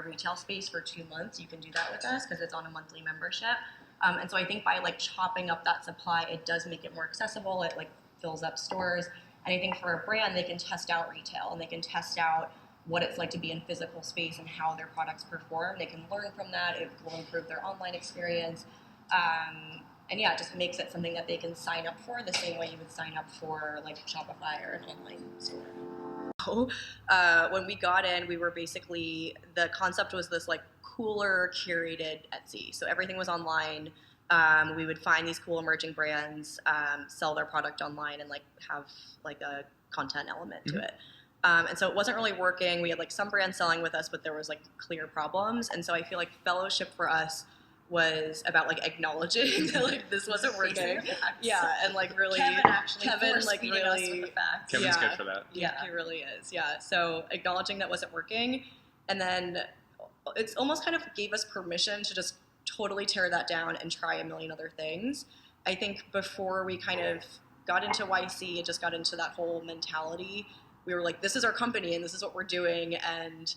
a retail space for 2 months, you can do that with us because it's on a monthly membership. And so I think by like chopping up that supply, it does make it more accessible. It like fills up stores. And I think for a brand, they can test out retail and they can test out what it's like to be in physical space and how their products perform. They can learn from that. It will improve their online experience. And yeah, it just makes it something that they can sign up for the same way you would sign up for like Shopify or an online store. When we got in, we were basically, the concept was this like cooler curated Etsy. So everything was online. We would find these cool emerging brands, sell their product online and like have like a content element to it. And so it wasn't really working. We had like some brands selling with us, but there was like clear problems. And so I feel like fellowship for us was about like acknowledging that like this wasn't working. Yeah, and like really Kevin like really us with the facts. Kevin's good for that. Yeah, he really is. Yeah. So acknowledging that wasn't working, and then it's almost kind of gave us permission to just totally tear that down and try a million other things. I think before we kind of got into YC, it just got into that whole mentality. We were like, this is our company and this is what we're doing, and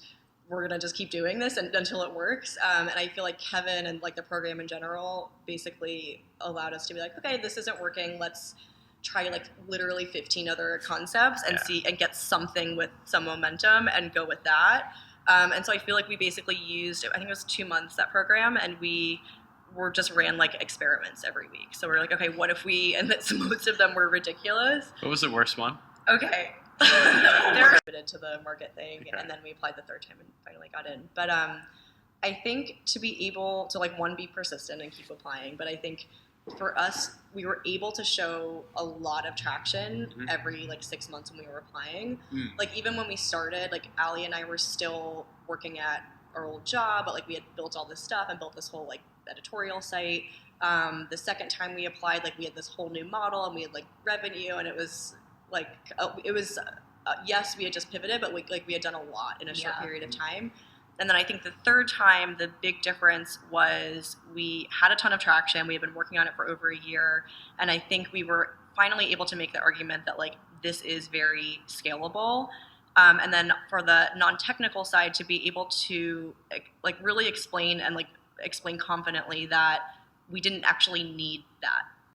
we're gonna just keep doing this until it works. And I feel like Kevin and like the program in general basically allowed us to be like, okay, this isn't working. Let's try like literally 15 other concepts and see and get something with some momentum and go with that. And so I feel like we basically used, I think it was 2 months, that program, and we just ran like experiments every week. So we're like, okay, what if we, and most of them were ridiculous. What was the worst one? Okay. They're committed to the market thing, and then we applied the third time and finally got in. But I think to be able to like, one, be persistent and keep applying, but I think for us, we were able to show a lot of traction every like 6 months when we were applying. Like even when we started, like Ali and I were still working at our old job, but like we had built all this stuff and built this whole like editorial site. The second time we applied, like we had this whole new model and we had like revenue, and it was like yes, we had just pivoted, but we had done a lot in a short period of time. And then I think the third time, the big difference was we had a ton of traction. We had been working on it for over a year, and I think we were finally able to make the argument that like this is very scalable. And then for the non-technical side, to be able to like really explain confidently that we didn't actually need that